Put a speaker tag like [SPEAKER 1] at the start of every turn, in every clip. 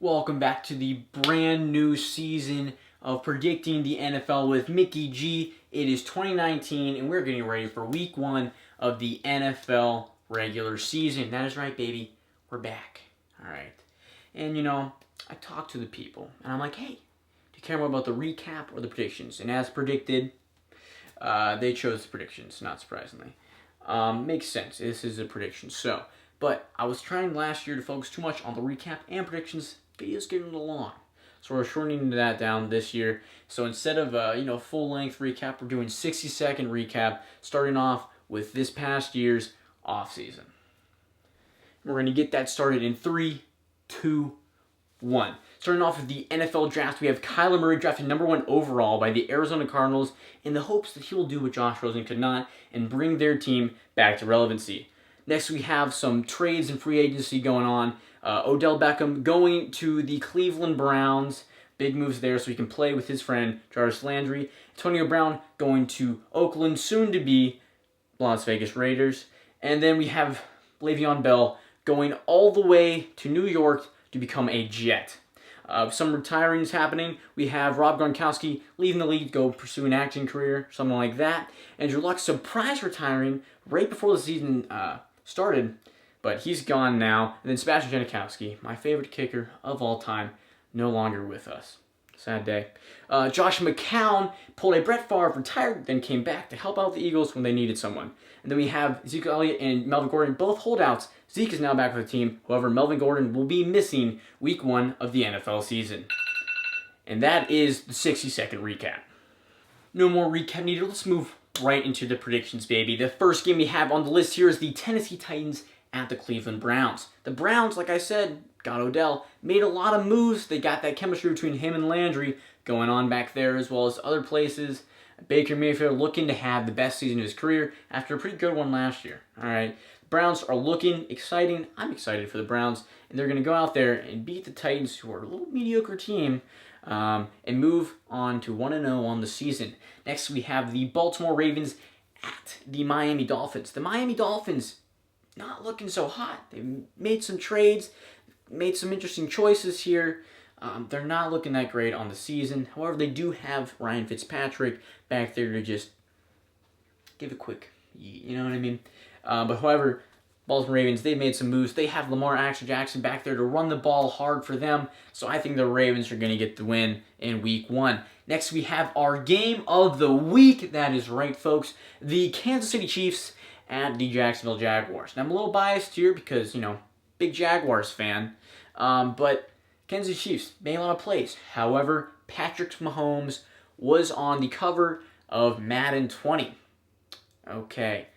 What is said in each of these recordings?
[SPEAKER 1] Welcome back to the brand new season of Predicting the NFL with Mickey G. It is 2019 and we're getting ready for week 1 of the NFL regular season. That is right, baby. We're back. Alright. And I talked to the people and I'm like, hey, do you care more about the recap or the predictions? And as predicted, they chose the predictions, not surprisingly. Makes sense. This is a prediction. But I was trying last year to focus too much on the recap and predictions. Videos getting a little long. So we're shortening that down this year. So instead of full-length recap, we're doing 60-second recap, starting off with this past year's offseason. We're going to get that started in 3, 2, 1. Starting off with the NFL draft, we have Kyler Murray drafted number 1 overall by the Arizona Cardinals in the hopes that he will do what Josh Rosen could not and bring their team back to relevancy. Next, we have some trades and free agency going on. Odell Beckham going to the Cleveland Browns. Big moves there so he can play with his friend Jarvis Landry. Antonio Brown going to Oakland, soon to be Las Vegas Raiders. And then we have Le'Veon Bell going all the way to New York to become a Jet. Some retirings happening. We have Rob Gronkowski leaving the league to go pursue an acting career, something like that. Andrew Luck surprise retiring right before the season started, but he's gone now. And then Sebastian Janikowski, my favorite kicker of all time, no longer with us. Sad day. Josh McCown pulled a Brett Favre, retired, then came back to help out the Eagles when they needed someone. And then we have Zeke Elliott and Melvin Gordon, both holdouts. Zeke is now back with the team. However, Melvin Gordon will be missing week 1 of the NFL season. And that is the 60-second recap. No more recap needed. Let's move right into the predictions, baby. The first game we have on the list here is the Tennessee Titans at the Cleveland Browns. The Browns, like I said, got Odell, made a lot of moves. They got that chemistry between him and Landry going on back there, as well as other places. Baker Mayfield looking to have the best season of his career after a pretty good one last year. All right, the Browns are looking exciting. I'm excited for the Browns, and they're going to go out there and beat the Titans, who are a little mediocre team, and move on to 1-0 on the season. Next, we have the Baltimore Ravens at the Miami Dolphins. The Miami Dolphins not looking so hot. They made some trades, made some interesting choices here. They're not looking that great on the season. However, they do have Ryan Fitzpatrick back there to just give a quick, you know what I mean? But however, Baltimore Ravens, they've made some moves. They have Lamar Jackson back there to run the ball hard for them. So I think the Ravens are going to get the win in week 1. Next, we have our game of the week. That is right, folks. The Kansas City Chiefs at the Jacksonville Jaguars. Now, I'm a little biased here because, big Jaguars fan. But Kansas City Chiefs made a lot of plays. However, Patrick Mahomes was on the cover of Madden 20. Okay.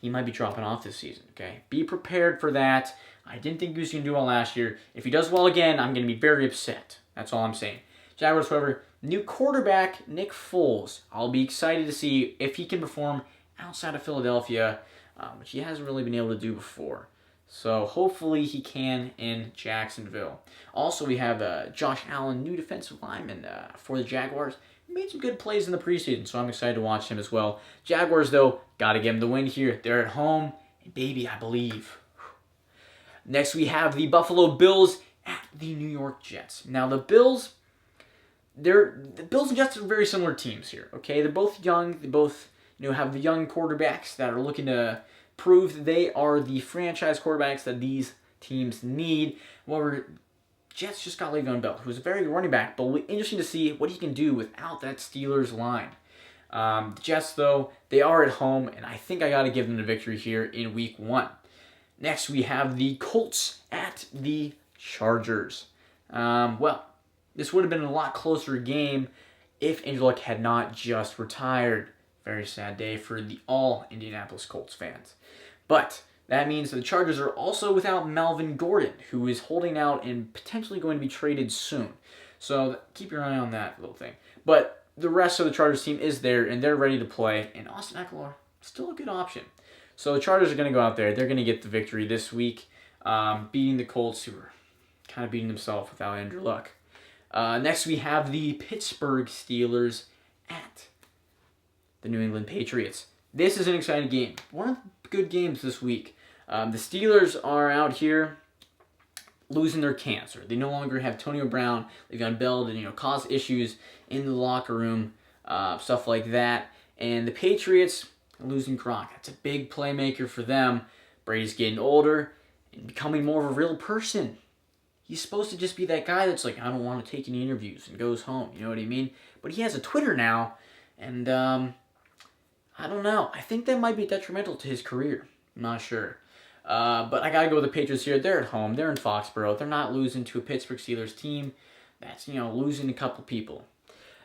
[SPEAKER 1] He might be dropping off this season, okay? Be prepared for that. I didn't think he was going to do well last year. If he does well again, I'm going to be very upset. That's all I'm saying. Jaguars, however, new quarterback, Nick Foles. I'll be excited to see if he can perform outside of Philadelphia, which he hasn't really been able to do before. So hopefully he can in Jacksonville. Also, we have Josh Allen, new defensive lineman for the Jaguars. He made some good plays in the preseason, so I'm excited to watch him as well. Jaguars, though, got to give them the win here. They're at home, and baby, I believe. Next, we have the Buffalo Bills at the New York Jets. Now, the Bills and Jets are very similar teams here, okay? They're both young. They both have the young quarterbacks that are looking to prove that they are the franchise quarterbacks that these teams need. However, Jets just got Le'Veon Bell, who's a very good running back, but it'll be interesting to see what he can do without that Steelers line. The Jets, though, they are at home, and I think I got to give them the victory here in week 1. Next, we have the Colts at the Chargers. This would have been a lot closer game if Andrew Luck had not just retired. Very sad day for all Indianapolis Colts fans. But that means the Chargers are also without Melvin Gordon, who is holding out and potentially going to be traded soon. So keep your eye on that little thing. But the rest of the Chargers team is there, and they're ready to play. And Austin Eckler, still a good option. So the Chargers are going to go out there. They're going to get the victory this week, beating the Colts, who are kind of beating themselves without Andrew Luck. Next, we have the Pittsburgh Steelers at the New England Patriots. This is an exciting game. One of the good games this week. The Steelers are out here losing their cancer. They no longer have Antonio Brown, Le'Veon Bell to cause issues in the locker room, stuff like that. And the Patriots losing Gronk. That's a big playmaker for them. Brady's getting older and becoming more of a real person. He's supposed to just be that guy that's like, I don't want to take any interviews and goes home. You know what I mean? But he has a Twitter now, and I don't know. I think that might be detrimental to his career. I'm not sure. But I got to go with the Patriots here. They're at home. They're in Foxborough. They're not losing to a Pittsburgh Steelers team that's, losing a couple people.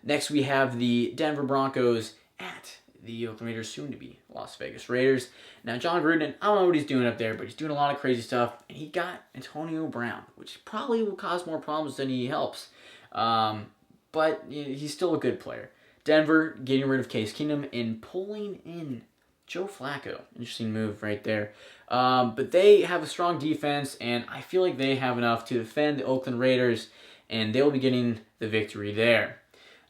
[SPEAKER 1] Next, we have the Denver Broncos at the Oakland Raiders, soon to be Las Vegas Raiders. Now, John Gruden, I don't know what he's doing up there, but he's doing a lot of crazy stuff. And he got Antonio Brown, which probably will cause more problems than he helps. But he's still a good player. Denver getting rid of Case Keenum and pulling in Joe Flacco. Interesting move right there. But they have a strong defense, and I feel like they have enough to defend the Oakland Raiders, and they'll be getting the victory there.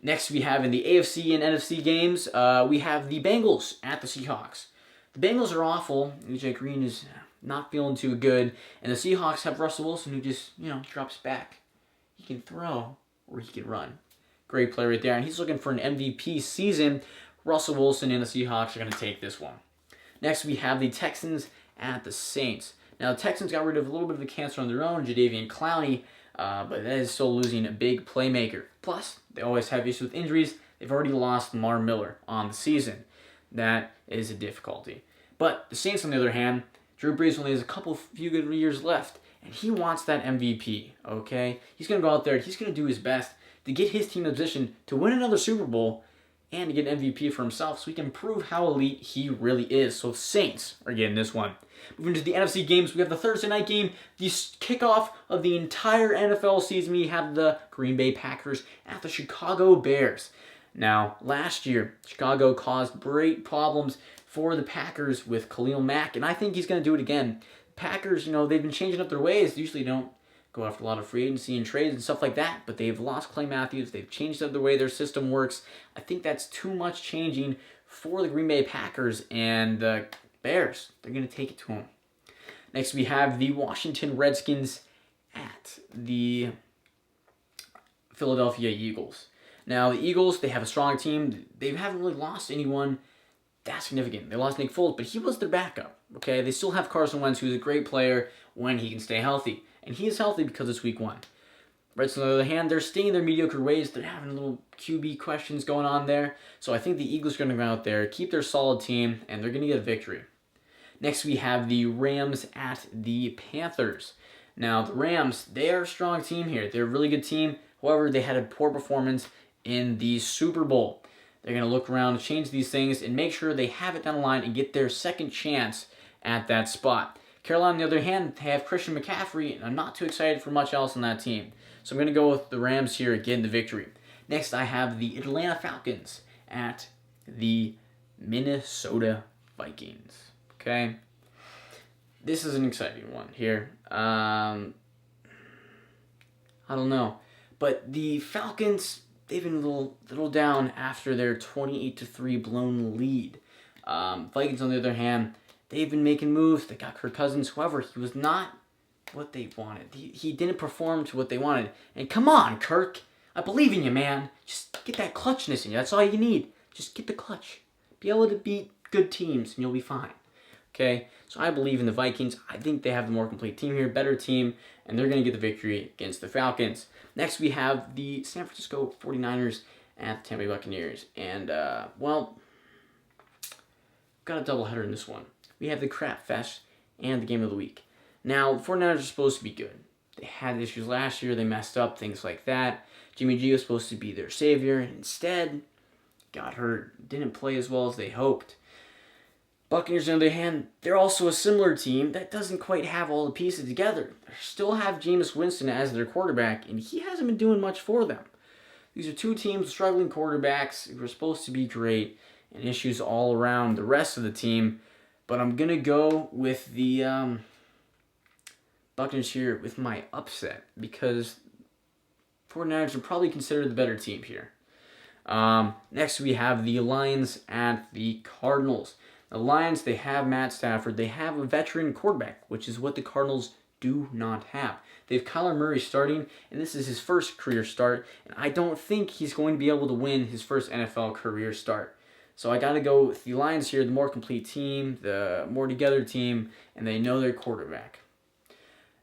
[SPEAKER 1] Next, we have in the AFC and NFC games, we have the Bengals at the Seahawks. The Bengals are awful. AJ Green is not feeling too good, and the Seahawks have Russell Wilson, who just, drops back. He can throw or he can run. Great play right there, and he's looking for an MVP season. Russell Wilson and the Seahawks are going to take this one. Next, we have the Texans at the Saints. Now, the Texans got rid of a little bit of a cancer on their own, Jadeveon Clowney, but that is still losing a big playmaker. Plus, they always have issues with injuries. They've already lost Lamar Miller on the season. That is a difficulty. But the Saints, on the other hand, Drew Brees only has a few good years left, and he wants that MVP, okay? He's going to go out there, he's going to do his best to get his team in a position to win another Super Bowl and to get an MVP for himself so he can prove how elite he really is. So the Saints are getting this one. Moving to the NFC games, we have the Thursday night game, the kickoff of the entire NFL season. We have the Green Bay Packers at the Chicago Bears. Now, last year, Chicago caused great problems for the Packers with Khalil Mack, and I think he's going to do it again. Packers, they've been changing up their ways. They usually don't go after a lot of free agency and trades and stuff like that, but they've lost Clay Matthews. They've changed up the way their system works. I think that's too much changing for the Green Bay Packers, and the Bears, they're going to take it to them. Next, we have the Washington Redskins at the Philadelphia Eagles. Now, the Eagles, they have a strong team. They haven't really lost anyone that significant. They lost Nick Foles, but he was their backup, okay? They still have Carson Wentz, who's a great player when he can stay healthy. And he is healthy because it's week 1. Redskins, on the other hand, they're staying in their mediocre ways. They're having a little QB questions going on there. So I think the Eagles are going to go out there, keep their solid team, and they're going to get a victory. Next, we have the Rams at the Panthers. Now, the Rams, they are a strong team here. They're a really good team. However, they had a poor performance in the Super Bowl. They're going to look around, change these things, and make sure they have it down the line and get their second chance at that spot. Carolina, on the other hand, they have Christian McCaffrey, and I'm not too excited for much else on that team. So I'm going to go with the Rams here, getting the victory. Next, I have the Atlanta Falcons at the Minnesota Vikings. Okay? This is an exciting one here. I don't know. But the Falcons, they've been a little down after their 28-3 blown lead. Vikings, on the other hand, they've been making moves. They got Kirk Cousins. However, he was not what they wanted. He didn't perform to what they wanted. And come on, Kirk. I believe in you, man. Just get that clutchness in you. That's all you need. Just get the clutch. Be able to beat good teams, and you'll be fine. Okay? So I believe in the Vikings. I think they have the more complete team here, better team, and they're going to get the victory against the Falcons. Next, we have the San Francisco 49ers at the Tampa Bay Buccaneers. And, got a doubleheader in this one. We have the Crap Fest and the Game of the Week. Now, the 49ers are supposed to be good. They had issues last year. They messed up, things like that. Jimmy G was supposed to be their savior. Instead, got hurt. Didn't play as well as they hoped. Buccaneers, on the other hand, they're also a similar team that doesn't quite have all the pieces together. They still have Jameis Winston as their quarterback, and he hasn't been doing much for them. These are two teams with struggling quarterbacks who are supposed to be great, and issues all around the rest of the team. But I'm going to go with the Buccaneers here with my upset, because 49ers are probably considered the better team here. Next, we have the Lions at the Cardinals. The Lions, they have Matt Stafford. They have a veteran quarterback, which is what the Cardinals do not have. They have Kyler Murray starting, and this is his first career start, and I don't think he's going to be able to win his first NFL career start. So I got to go with the Lions here, the more complete team, the more together team, and they know their quarterback.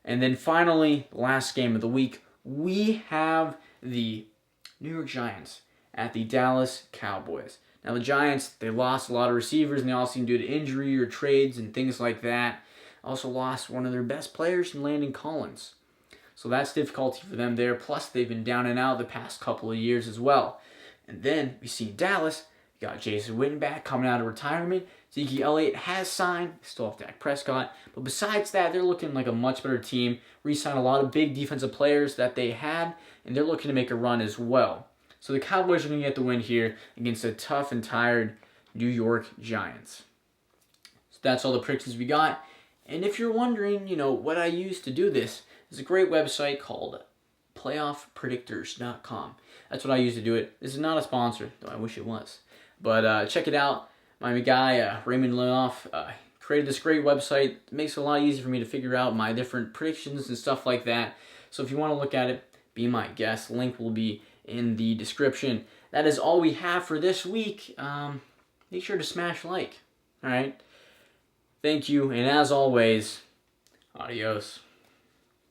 [SPEAKER 1] And then finally, last game of the week, we have the New York Giants at the Dallas Cowboys. Now the Giants, they lost a lot of receivers in the offseason due to injury or trades and things like that. Also lost one of their best players in Landon Collins. So that's difficulty for them there. Plus they've been down and out the past couple of years as well. And then we see Dallas, you got Jason Witten back coming out of retirement. Zeke Elliott has signed, still have Dak Prescott. But besides that, they're looking like a much better team. Re-signed a lot of big defensive players that they had, and they're looking to make a run as well. So the Cowboys are going to get the win here against a tough and tired New York Giants. So that's all the predictions we got. And if you're wondering, what I use to do this, there's a great website called playoffpredictors.com. That's what I use to do it. This is not a sponsor, though I wish it was. But check it out. My guy, Raymond Lenoff, created this great website. It makes it a lot easier for me to figure out my different predictions and stuff like that. So if you want to look at it, be my guest. Link will be in the description. That is all we have for this week. Make sure to smash like. All right. Thank you. And as always, adios.